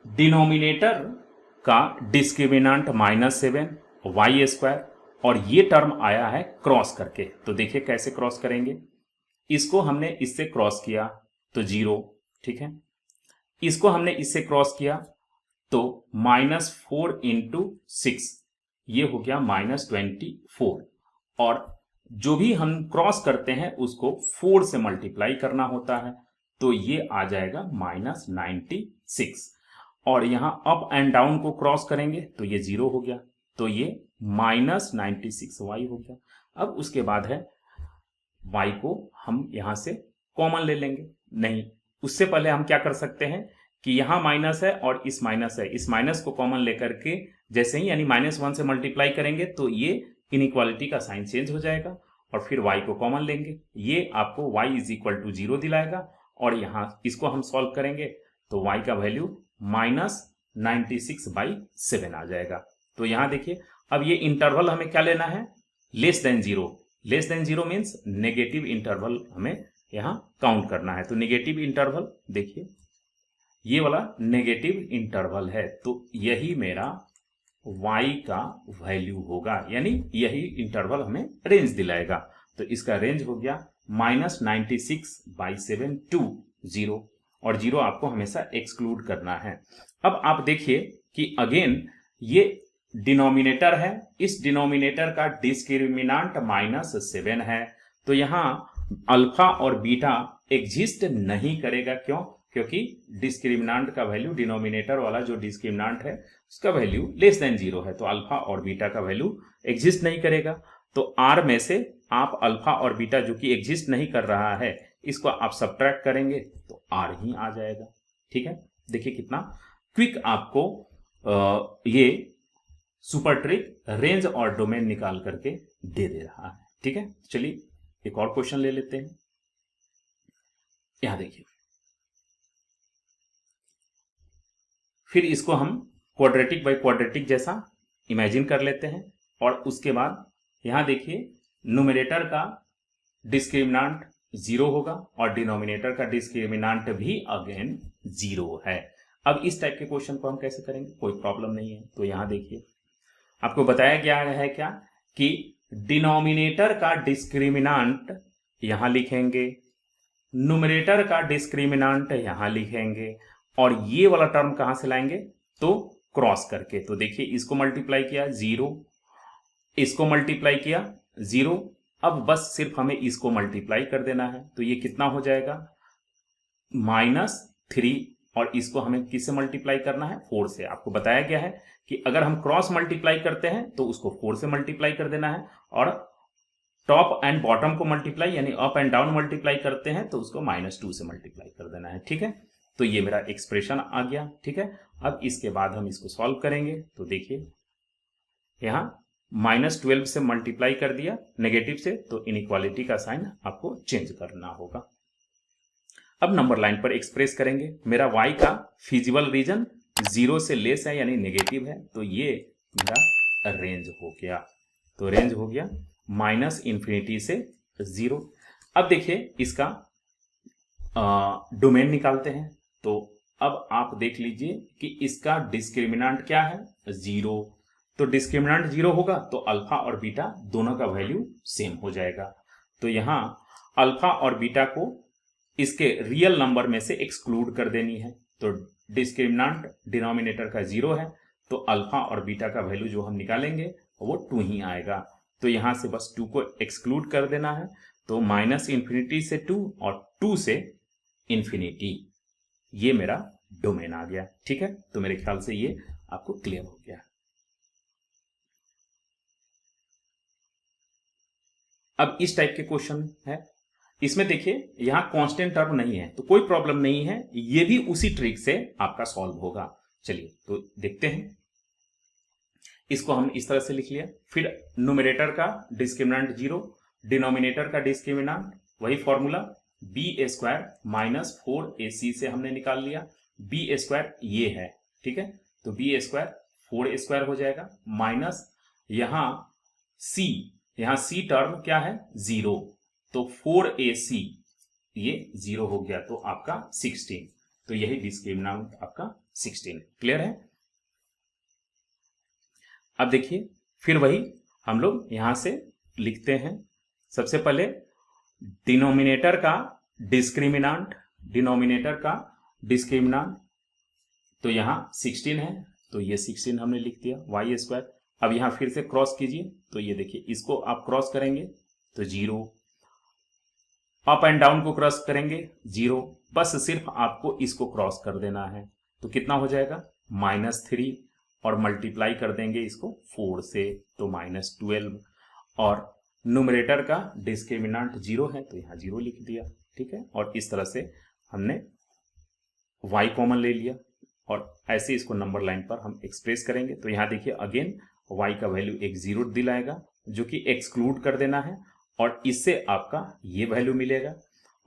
डिनोमिनेटर का डिस्क्रिमिनेंट -7 y² और ये टर्म आया है क्रॉस करके, तो देखिए कैसे क्रॉस करेंगे। इसको हमने इससे क्रॉस किया तो 0, ठीक है, इसको हमने इससे क्रॉस किया तो -4 × 6 ये हो गया -24, और जो भी हम क्रॉस करते हैं उसको 4 से मल्टीप्लाई करना होता है, तो ये आ जाएगा -96, और यहां अप एंड डाउन को क्रॉस करेंगे तो ये 0 हो गया, तो ये -96y हो गया। अब उसके बाद है y को हम यहां से कॉमन ले लेंगे, नहीं उससे पहले हम क्या कर सकते हैं कि यहां माइनस है और इस माइनस है, इस माइनस को कॉमन लेकर के जैसे ही यानी -1 से मल्टीप्लाई करेंगे तो ये इनइक्वालिटी का साइन चेंज हो जाएगा, और फिर y को कॉमन लेंगे, ये आपको y = 0 दिलाएगा, और यहाँ इसको हम सॉल्व करेंगे तो y का वैल्यू -96/7 आ जाएगा। तो यहाँ देखिए अब ये इंटरवल हमें क्या लेना है, <0। <0 मीन्स नेगेटिव इंटरवल हमें यहाँ काउंट करना है। तो नेगेटिव इंटरवल देखिए ये वाला नेगेटिव इंटरवल है, तो यही मेरा y का वैल्यू होगा, यानी यही इंटरवल हमें रेंज दिलाएगा। तो इसका रेंज हो गया -96/7 to 0, और 0 आपको हमेशा एक्सक्लूड करना है। अब आप देखिए कि अगेन ये डिनोमिनेटर है, इस डिनोमिनेटर का डिस्क्रिमिनेंट -7 है, तो यहाँ अल्फा और बीटा एग्जिस्ट नहीं करेगा। क्यों? क्योंकि डिस्क्रिमिनेंट का वैल्यू, डिनोमिनेटर वाला जो डिस्क्रिमिनेंट है उसका वैल्यू <0 है, तो अल्फा और बीटा का वैल्यू एग्जिस्ट नहीं करेगा। तो r में से आप अल्फा और बीटा जो कि एग्जिस्ट नहीं कर रहा है इसको आप सब्ट्रैक्ट करेंगे तो r ही आ जाएगा। ठीक है, देखिए कितना क्विक आपको ये सुपर ट्रिक रेंज और डोमेन निकाल करके दे रहा है। ठीक है, चलिए एक और क्वेश्चन ले लेते हैं। यहां देखिए, फिर इसको हम क्वाड्रेटिक बाय क्वाड्रेटिक जैसा इमेजिन कर लेते हैं, और उसके बाद यहां देखिए न्यूमरेटर का डिस्क्रिमिनांट 0 होगा और डिनोमिनेटर का डिस्क्रिमिनांट भी अगेन 0 है। अब इस टाइप के क्वेश्चन को हम कैसे करेंगे, कोई प्रॉब्लम नहीं है। तो यहां देखिए आपको बताया गया है क्या कि डिनोमिनेटर का डिस्क्रिमिनांट यहां लिखेंगे, न्यूमरेटर का डिस्क्रिमिनांट यहां लिखेंगे, और ये वाला टर्म कहां से लाएंगे, तो क्रॉस करके। तो देखिए इसको मल्टीप्लाई किया 0, इसको मल्टीप्लाई किया 0, अब बस सिर्फ हमें इसको मल्टीप्लाई कर देना है। तो ये कितना हो जाएगा, -3, और इसको हमें किससे मल्टीप्लाई करना है, 4 से। आपको बताया गया है कि अगर हम क्रॉस मल्टीप्लाई करते हैं तो उसको 4 से मल्टीप्लाई कर देना है, और टॉप एंड बॉटम को मल्टीप्लाई यानी अप एंड डाउन मल्टीप्लाई करते हैं तो उसको -2 से मल्टीप्लाई कर देना है। ठीक है, तो ये मेरा एक्सप्रेशन आ गया। ठीक है, अब इसके बाद हम इसको सॉल्व करेंगे। तो देखिए यहां -12 से मल्टीप्लाई कर दिया नेगेटिव से, तो इनइक्वालिटी का साइन आपको चेंज करना होगा। अब नंबर लाइन पर एक्सप्रेस करेंगे। मेरा y का फिजिबल रीजन 0 से लेस है यानी नेगेटिव है, तो ये मेरा रेंज हो गया। तो रेंज हो गया -∞ से 0। अब देखिए इसका डोमेन निकालते हैं। तो अब आप देख लीजिए कि इसका डिस्क्रिमिनांट क्या है, 0। तो डिस्क्रिमिनांट 0 होगा तो अल्फा और बीटा दोनों का वैल्यू सेम हो जाएगा। तो यहां अल्फा और बीटा को इसके रियल नंबर में से एक्सक्लूड कर देनी है। तो डिस्क्रिमिनांट डिनोमिनेटर का 0 है, तो अल्फा और बीटा का वैल्यू जो हम निकालेंगे वो 2 ही आएगा। तो यहां से बस 2 को एक्सक्लूड कर देना है। तो -∞ से 2 और 2 से इन्फिनिटी, ये मेरा डोमेन आ गया। ठीक है, तो मेरे ख्याल से ये आपको क्लियर हो गया। अब इस टाइप के क्वेश्चन है, इसमें देखिए यहां कांस्टेंट टर्म नहीं है तो कोई प्रॉब्लम नहीं है, ये भी उसी ट्रिक से आपका सॉल्व होगा। चलिए तो देखते हैं। इसको हम इस तरह से लिख लिया, फिर न्यूमरेटर का डिस्क्रिमिनांट 0, डिनोमिनेटर का डिस्क्रिमिनांट वही फॉर्मूला b² - 4ac से हमने निकाल लिया। b² ये है, ठीक है, तो b² 4² हो जाएगा, माइनस यहां c टर्म क्या है, 0, तो 4ac ये 0 हो गया, तो आपका 16। तो यही डिस्क्रिमिनांट आपका 16। क्लियर है। अब देखिए फिर वही हम लोग यहां से लिखते हैं। सबसे पहले डिनोमिनेटर का डिस्क्रिमिनांट, तो यहां 16 है, तो ये 16 हमने लिख दिया y²। अब यहां फिर से क्रॉस कीजिए, तो ये देखिए इसको आप क्रॉस करेंगे तो 0, अप एंड डाउन को क्रॉस करेंगे 0, बस सिर्फ आपको इसको क्रॉस कर देना है। तो कितना हो जाएगा, -3, और मल्टीप्लाई कर देंगे इसको 4 से, तो -12, और न्यूमरेटर का डिस्क्रिमिनांट 0 है तो यहाँ 0 लिख दिया। ठीक है, और इस तरह से हमने y कॉमन ले लिया, और ऐसे इसको नंबर लाइन पर हम एक्सप्रेस करेंगे। तो यहाँ देखिए अगेन y का वैल्यू एक 0 दिलाएगा जो कि एक्सक्लूड कर देना है, और इससे आपका ये वैल्यू मिलेगा।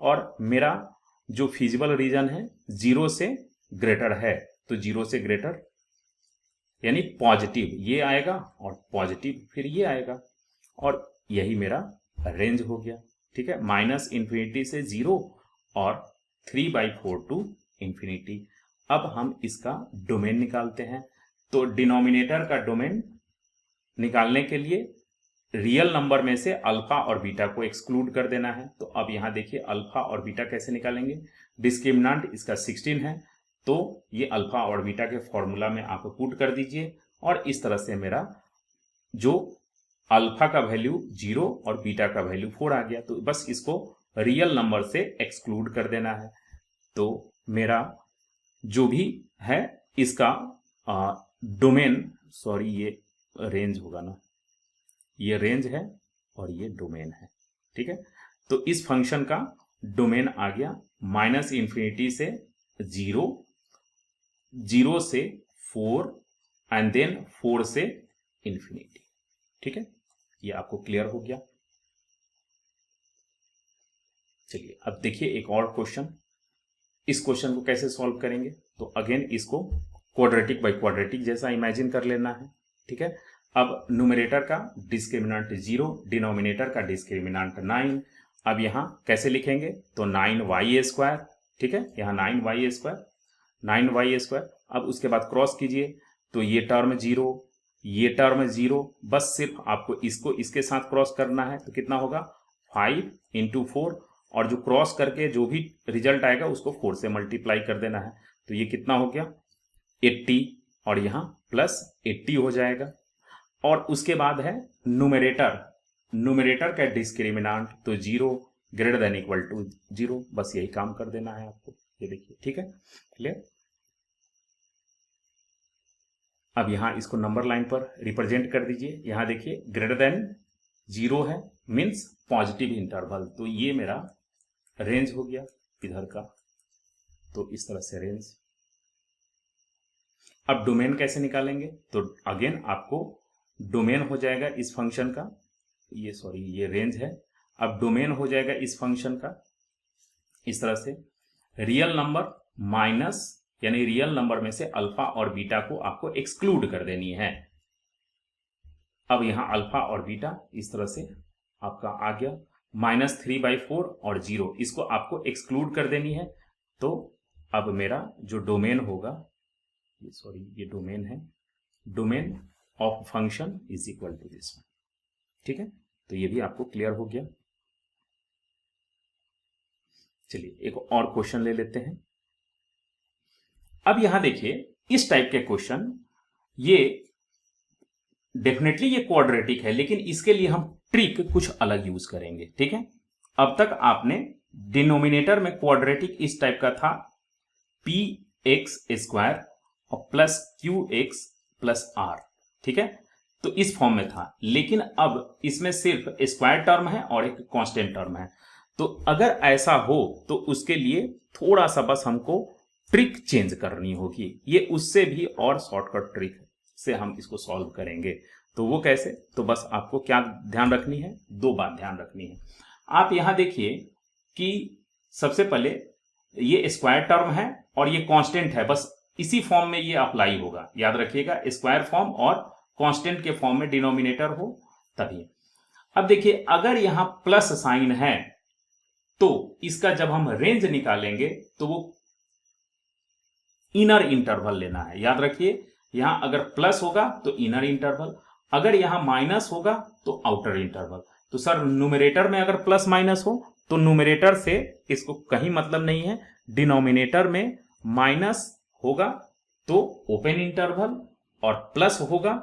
और मेरा जो फिजिबल रीजन है 0 से ग्रेटर है, तो 0 से ग्रेटर यानी पॉजिटिव ये आएगा, और पॉजिटिव फिर ये आएगा, और यही मेरा रेंज हो गया। ठीक है, -∞ से 0 और 3/4 टू इन्फिनिटी। अब हम इसका डोमेन निकालते हैं। तो डिनोमिनेटर का डोमेन निकालने के लिए रियल नंबर में से अल्फा और बीटा को एक्सक्लूड कर देना है। तो अब यहां देखिए अल्फा और बीटा कैसे निकालेंगे, डिस्क्रिमिनांट इसका 16 है, तो ये अल्फा और बीटा के फॉर्मूला में आप पुट कर दीजिए, और इस तरह से मेरा जो अल्फा का वैल्यू 0 और बीटा का वैल्यू 4 आ गया। तो बस इसको रियल नंबर से एक्सक्लूड कर देना है। तो मेरा जो भी है इसका डोमेन, सॉरी ये रेंज होगा ना, ये रेंज है और ये डोमेन है। ठीक है, तो इस फंक्शन का डोमेन आ गया -∞ से 0, 0 से 4 एंड देन 4 से इन्फिनिटी। ठीक है, ये आपको क्लियर हो गया। चलिए अब देखिए एक और क्वेश्चन। इस क्वेश्चन को कैसे सॉल्व करेंगे, तो अगेन इसको क्वाड्रेटिक बाय क्वाड्रेटिक जैसा इमेजिन कर लेना है। ठीक है, अब न्यूमरेटर का डिस्क्रिमिनेंट 0, डिनोमिनेटर का डिस्क्रिमिनेंट 9। अब यहाँ कैसे लिखेंगे, तो 9y²। ठीक है, यहाँ 9y², 9y²। अब उसके बाद क्रॉस कीजिए तो ये टर्म 0, ये टर्म 0, बस सिर्फ आपको इसको इसके साथ क्रॉस करना है। तो कितना होगा 5 × 4, और जो क्रॉस करके जो भी रिजल्ट आएगा उसको 4 से मल्टीप्लाई कर देना है। तो ये कितना हो गया 80, और यहाँ प्लस 80 हो जाएगा। और उसके बाद है न्यूमरेटर, न्यूमरेटर का डिस्क्रिमिनेंट तो 0 > 0, बस यही काम कर देना है आपको। ये देखिए, ठीक है, क्लियर। अब यहाँ इसको नंबर लाइन पर रिप्रेजेंट कर दीजिए। यहाँ देखिए >0 है, मीन्स पॉजिटिव इंटरवल। तो ये मेरा रेंज हो गया इधर का, तो इस तरह से रेंज। अब डोमेन कैसे निकालेंगे, तो अगेन आपको डोमेन हो जाएगा इस फंक्शन का, ये रेंज है। अब डोमेन हो जाएगा इस फंक्शन का इस तरह से, रियल नंबर माइनस, यानी रियल नंबर में से अल्फा और बीटा को आपको एक्सक्लूड कर देनी है। अब यहाँ अल्फा और बीटा इस तरह से आपका आ गया, -3/4 और 0, इसको आपको एक्सक्लूड कर देनी है। तो अब मेरा जो डोमेन होगा, ये डोमेन है, domain of function is equal to this. ठीक है, तो ये भी आपको क्लियर हो गया। चलिए एक और क्वेश्चन ले लेते हैं। अब यहां देखिए इस टाइप के क्वेश्चन, ये डेफिनेटली ये क्वाड्रेटिक है, लेकिन इसके लिए हम ट्रिक कुछ अलग यूज करेंगे। ठीक है, अब तक आपने डिनोमिनेटर में क्वाड्रेटिक इस टाइप का था, px² और प्लस qx प्लस r। ठीक है, तो इस फॉर्म में था, लेकिन अब इसमें सिर्फ स्क्वायर टर्म है और एक कांस्टेंट टर्म है। तो अगर ऐसा हो तो उसके लिए थोड़ा सा बस हमको ट्रिक चेंज करनी होगी। ये उससे भी और शॉर्टकट ट्रिक से हम इसको सॉल्व करेंगे। तो वो कैसे, तो बस आपको क्या ध्यान रखनी है, 2 बात ध्यान रखनी है। आप यहां देखिए कि सबसे पहले ये स्क्वायर टर्म है और ये कांस्टेंट है, बस इसी फॉर्म में ये अप्लाई होगा। याद रखिएगा, स्क्वायर फॉर्म और कांस्टेंट के फॉर्म में डिनोमिनेटर हो तभी। अब देखिए अगर यहां प्लस साइन है तो इसका जब हम रेंज निकालेंगे तो वो इनर इंटरवल लेना है। याद रखिए, यहां अगर प्लस होगा तो इनर इंटरवल, अगर यहां माइनस होगा तो आउटर इंटरवल। तो सर न्यूमरेटर में अगर प्लस माइनस हो तो न्यूमरेटर से इसको कहीं मतलब नहीं है, डिनोमिनेटर में माइनस होगा तो ओपन इंटरवल और प्लस होगा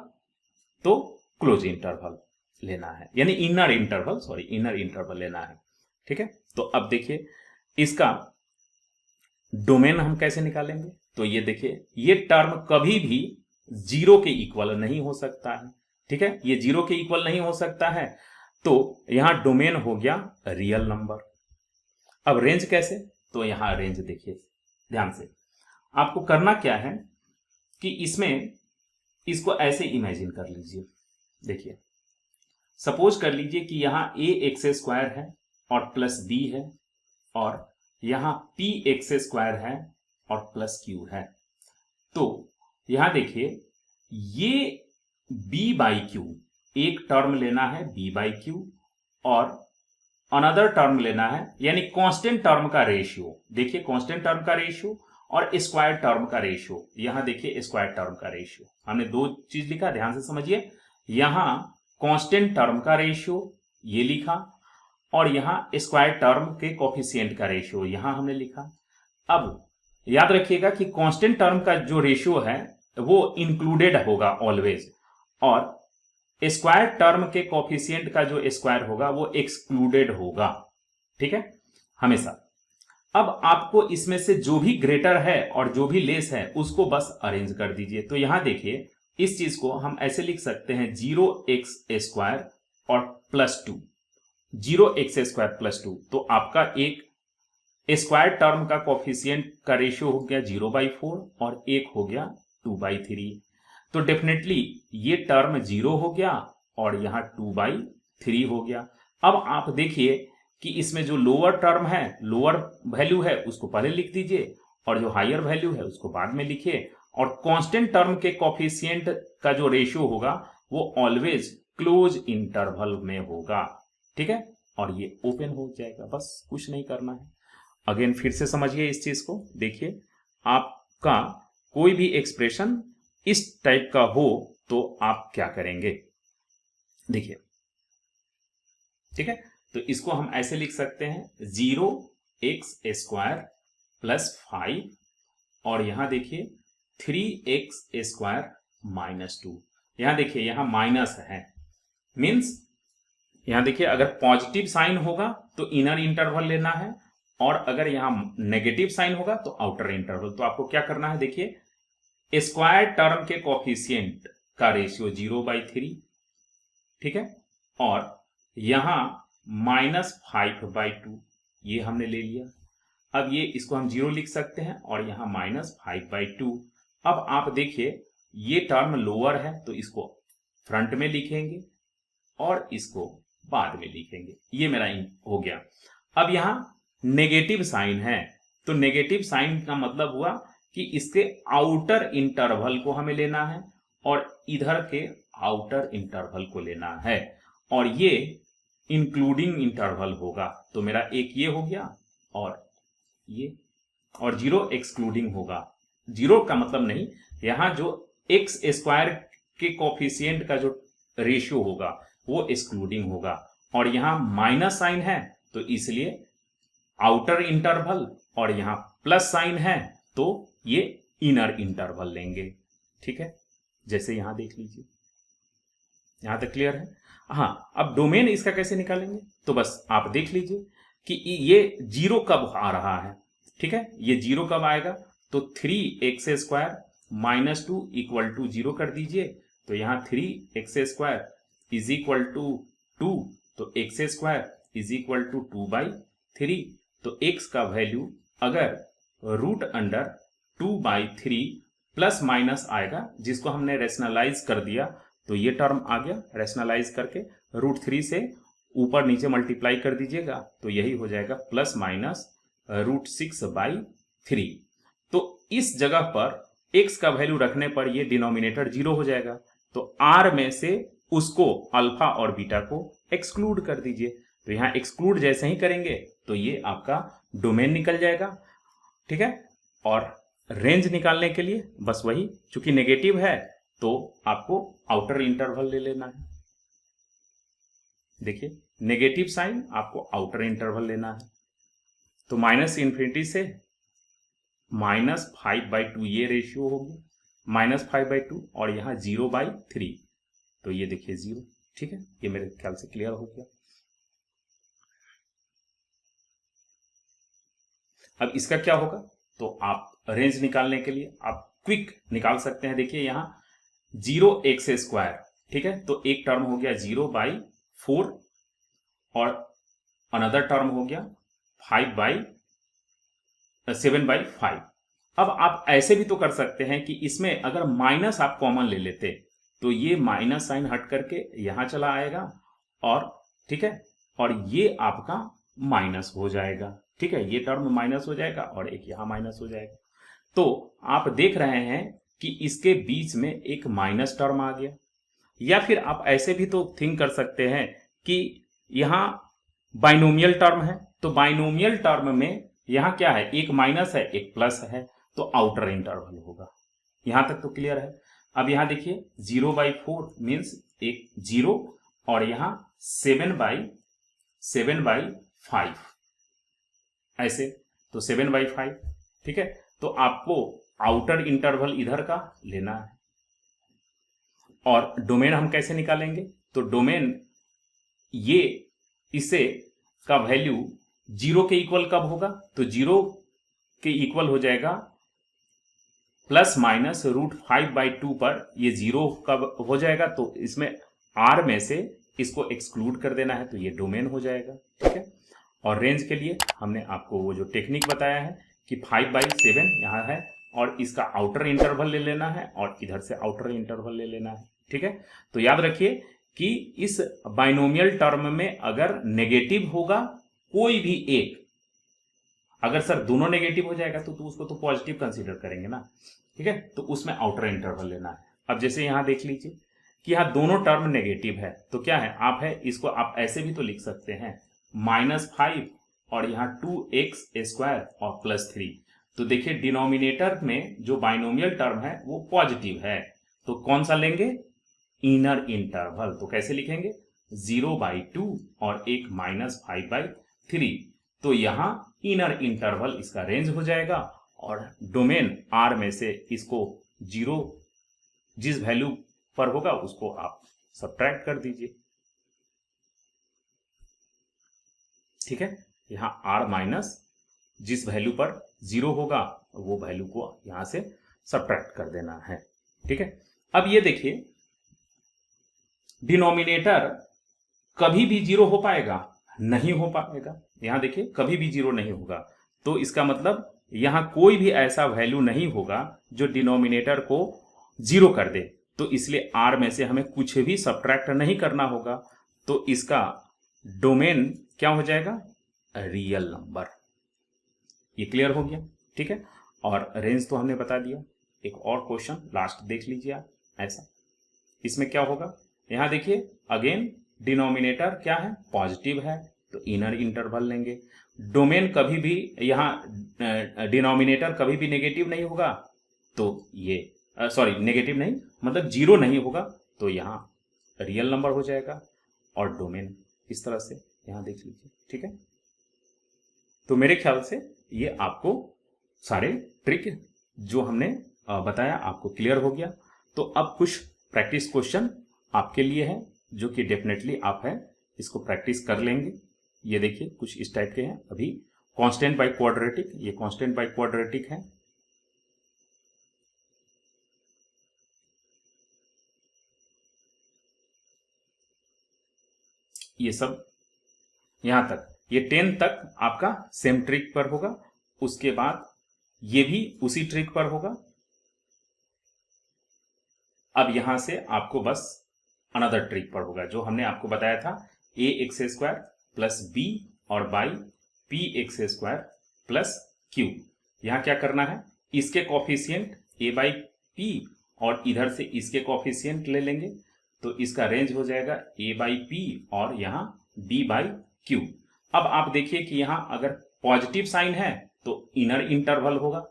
तो क्लोज इंटरवल लेना है, यानी इनर इंटरवल लेना है। ठीक है, तो अब देखिए इसका डोमेन हम कैसे निकालेंगे, तो ये देखिए ये टर्म कभी भी 0 के इक्वल नहीं हो सकता है। ठीक है, ये 0 के इक्वल नहीं हो सकता है, तो यहां डोमेन हो गया रियल नंबर। अब रेंज कैसे, तो यहां रेंज देखिए ध्यान से, आपको करना क्या है कि इसमें इसको ऐसे इमेजिन कर लीजिए। देखिए सपोज कर लीजिए कि यहां ax² है और प्लस b है, और यहां px² है और प्लस q है। तो यहां देखिए ये b/q, एक टर्म लेना है b/q और अनदर टर्म लेना है, यानी कांस्टेंट टर्म का रेशियो। देखिए कांस्टेंट टर्म का रेशियो और स्क्वायर टर्म का रेशियो। यहां देखिए स्क्वायर टर्म का रेशियो, हमने 2 चीज लिखा, ध्यान से समझिए। यहां कांस्टेंट टर्म का रेशियो ये लिखा, और यहां स्क्वायर टर्म के कोफिशिएंट का रेशियो यहां हमने लिखा। अब याद रखिएगा कि कांस्टेंट टर्म का जो रेशियो है वो इंक्लूडेड होगा ऑलवेज, और स्क्वायर टर्म के कोफिशिएंट का जो स्क्वायर होगा वो एक्सक्लूडेड होगा। ठीक है, हमेशा। अब आपको इसमें से जो भी ग्रेटर है और जो भी लेस है उसको बस अरेंज कर दीजिए। तो यहां देखिए इस चीज को हम ऐसे लिख सकते हैं 0x² और +2, 0x² +2। तो आपका एक स्क्वायर टर्म का कोफिशिएंट का रेशियो हो गया 0/4 और एक हो गया 2/3। तो डेफिनेटली ये टर्म 0 हो गया और यहाँ 2/3 हो गया। अब आप देखिए कि इसमें जो लोअर टर्म है, लोअर वैल्यू है, उसको पहले लिख दीजिए और जो हायर वैल्यू है उसको बाद में लिखिए। और कांस्टेंट टर्म के कोफिशिएंट का जो रेशियो होगा वो ऑलवेज क्लोज इंटरवल में होगा, ठीक है। और ये ओपन हो जाएगा, बस कुछ नहीं करना है। अगेन फिर से समझिए इस चीज को, देखिए आपका कोई भी एक्सप्रेशन इस टाइप का हो तो आप क्या करेंगे, देखिए, ठीक है। तो इसको हम ऐसे लिख सकते हैं 0x² + 5 और यहां देखिए 3x² - 2। यहां देखिए यहां माइनस है, मीन्स यहां देखिए अगर पॉजिटिव साइन होगा तो इनर इंटरवल लेना है और अगर यहां नेगेटिव साइन होगा तो आउटर इंटरवल। तो आपको क्या करना है, देखिए स्क्वायर टर्म के कोफिशिएंट का रेशियो 0/3, ठीक है, और यहां -5/2 ये हमने ले लिया। अब ये इसको हम 0 लिख सकते हैं और यहां -5/2। अब आप देखिए ये टर्म लोअर है तो इसको फ्रंट में लिखेंगे और इसको बाद में लिखेंगे, ये मेरा हो गया। अब यहां नेगेटिव साइन है तो नेगेटिव साइन का मतलब हुआ कि इसके आउटर इंटरवल को हमें लेना है और इधर के आउटर इंटरवल को लेना है और ये इंक्लूडिंग इंटरवल होगा। तो मेरा एक ये हो गया और ये, और 0 एक्सक्लूडिंग होगा। 0 का मतलब नहीं, यहां जो x² के कोफिशिएंट का जो रेशियो होगा वो एक्सक्लूडिंग होगा और यहां माइनस साइन है तो इसलिए आउटर इंटरवल और यहां प्लस साइन है तो ये इनर इंटरवल लेंगे, ठीक है। जैसे यहां देख लीजिए, यहां तक क्लियर है। हाँ, अब डोमेन इसका कैसे निकालेंगे, तो बस आप देख लीजिए कि ये 0 कब आ रहा है, ठीक है। ये 0 कब आएगा, तो 3x² - 2 = 0 कर दीजिए। तो यहां 3x² = 2, तो x² = 2/3। तो x का वैल्यू अगर √2/3 प्लस माइनस आएगा, जिसको हमने रेशनलाइज कर दिया तो ये टर्म आ गया, रेशनलाइज करके √3 से ऊपर नीचे मल्टीप्लाई कर दीजिएगा तो यही हो जाएगा ±√6/3। तो इस जगह पर x का वैल्यू रखने पर ये डिनोमिनेटर 0 हो जाएगा। तो r में से उसको अल्फा और बीटा को एक्सक्लूड कर दीजिए। तो यहां एक्सक्लूड जैसे ही करेंगे तो ये आपका डोमेन निकल जाएगा, ठीक है। और रेंज निकालने के लिए बस वही, चूंकि नेगेटिव है तो आपको आउटर इंटरवल ले लेना है। देखिए नेगेटिव साइन आपको आउटर इंटरवल लेना है। तो -∞ से -5/2 ये रेशियो हो गया, -5/2 और यहां 0/3। तो ये देखिए 0, ठीक है। ये मेरे ख्याल से क्लियर हो गया। अब इसका क्या होगा, तो आप रेंज निकालने के लिए आप क्विक निकाल सकते हैं। देखिए यहां 0x², ठीक है, तो एक टर्म हो गया 0/4 और अनदर टर्म हो गया 7/5। अब आप ऐसे भी तो कर सकते हैं कि इसमें अगर माइनस आप कॉमन ले लेते तो ये माइनस साइन हट करके यहां चला आएगा और, ठीक है, और ये आपका माइनस हो जाएगा, ठीक है। ये टर्म माइनस हो जाएगा और एक यहां माइनस हो जाएगा। तो आप देख रहे हैं कि इसके बीच में एक माइनस टर्म आ गया। या फिर आप ऐसे भी तो थिंक कर सकते हैं कि यहां बाइनोमियल टर्म है, तो बाइनोमियल टर्म में यहां क्या है, एक माइनस है एक प्लस है, तो आउटर इंटरवल होगा। यहां तक तो क्लियर है। अब यहां देखिए 0/4 मीन्स एक 0 और यहां 7/5 ऐसे, तो 7/5, ठीक है। तो आपको आउटर इंटरवल इधर का लेना है। और डोमेन हम कैसे निकालेंगे, तो डोमेन ये इसे का वैल्यू 0 के इक्वल कब होगा, तो 0 के इक्वल हो जाएगा ±√5/2 पर ये 0 कब हो जाएगा, तो इसमें r में से इसको एक्सक्लूड कर देना है तो ये डोमेन हो जाएगा, ठीक है। और रेंज के लिए हमने आपको वो जो टेक्निक बताया है कि 5/7 यहाँ है और इसका आउटर इंटरवल ले लेना है और इधर से आउटर इंटरवल ले लेना है। ठीक है, तो याद रखिए कि इस बाइनोमियल टर्म में अगर नेगेटिव होगा कोई भी एक, अगर सर दोनों नेगेटिव हो जाएगा तो उसको तो पॉजिटिव कंसीडर करेंगे ना। ठीक है, तो उसमें आउटर इंटरवल लेना है। अब जैसे यहां देख लीजिए कि यहां दोनों टर्म नेगेटिव है, तो क्या है, आप है इसको आप ऐसे भी तो लिख सकते हैं -5 और यहाँ 2x² और +3। तो देखिए डिनोमिनेटर में जो बाइनोमियल टर्म है वो पॉजिटिव है, तो कौन सा लेंगे, इनर इंटरवल। तो कैसे लिखेंगे, 0/2 और एक -5/3। तो यहां इनर इंटरवल इसका रेंज हो जाएगा और डोमेन R में से इसको 0 जिस वैल्यू पर होगा उसको आप सब्ट्रैक्ट कर दीजिए। ठीक है, यहां R माइनस जिस वैल्यू पर 0 होगा वो वैल्यू को यहां से सब्ट्रैक्ट कर देना है। ठीक है, अब ये देखिए डिनोमिनेटर कभी भी 0 हो पाएगा, नहीं हो पाएगा। यहां देखिए कभी भी 0 नहीं होगा, तो इसका मतलब यहां कोई भी ऐसा वैल्यू नहीं होगा जो डिनोमिनेटर को 0 कर दे, तो इसलिए R में से हमें कुछ भी सब्ट्रैक्ट नहीं करना होगा। तो इसका डोमेन क्या हो जाएगा, रियल नंबर। ये क्लियर हो गया। ठीक है, और रेंज तो हमने बता दिया। एक और क्वेश्चन लास्ट देख लीजिए आप, ऐसा इसमें क्या होगा, यहां देखिए अगेन डिनोमिनेटर क्या है, पॉजिटिव है, तो इनर इंटरवल लेंगे। डोमेन कभी भी यहां डिनोमिनेटर कभी भी नेगेटिव नहीं होगा, तो ये सॉरी नेगेटिव नहीं मतलब 0 नहीं होगा, तो यहां रियल नंबर हो जाएगा। और डोमेन इस तरह से यहां देख लीजिए। ठीक है, तो मेरे ख्याल से ये आपको सारे ट्रिक जो हमने बताया आपको क्लियर हो गया। तो अब कुछ प्रैक्टिस क्वेश्चन आपके लिए है जो कि डेफिनेटली आप है इसको प्रैक्टिस कर लेंगे। ये देखिए कुछ इस टाइप के हैं। अभी कांस्टेंट बाय क्वाड्रेटिक, ये कांस्टेंट बाय क्वाड्रेटिक है। ये सब यहां तक, ये 10 तक आपका सेम ट्रिक पर होगा। उसके बाद ये भी उसी ट्रिक पर होगा। अब यहां से आपको बस अनदर ट्रिक पर होगा जो हमने आपको बताया था, ax² प्लस b और बाई px² प्लस q। यहां क्या करना है, इसके कॉफिशिएंट a/p और इधर से इसके कॉफिशिएंट ले लेंगे, तो इसका रेंज हो जाएगा a/p और यहाँ b/q। अब आप देखिए कि यहां अगर पॉजिटिव साइन है तो इनर इंटरवल होगा।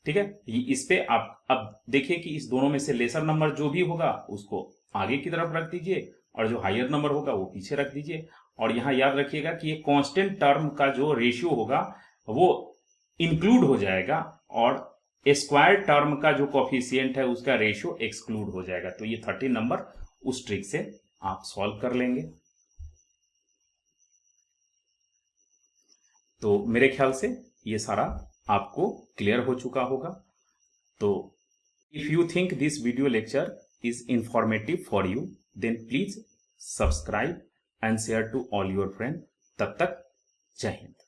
ठीक है, इस पे आप अब देखिए कि इस दोनों में से लेसर नंबर जो भी होगा उसको आगे की तरफ रख दीजिए और जो हायर नंबर होगा वो पीछे रख दीजिए। और यहां याद रखिएगा कि ये कांस्टेंट टर्म का जो रेशियो होगा वो इंक्लूड हो जाएगा और स्क्वायर टर्म का जो कोफिशिएंट है उसका रेशियो एक्सक्लूड हो जाएगा। तो ये 13 नंबर उस ट्रिक से आप सॉल्व कर लेंगे। तो मेरे ख्याल से ये सारा आपको क्लियर हो चुका होगा। तो if you think this video lecture is informative for you, then please subscribe and share to all your friends. तब तक जय हिंद।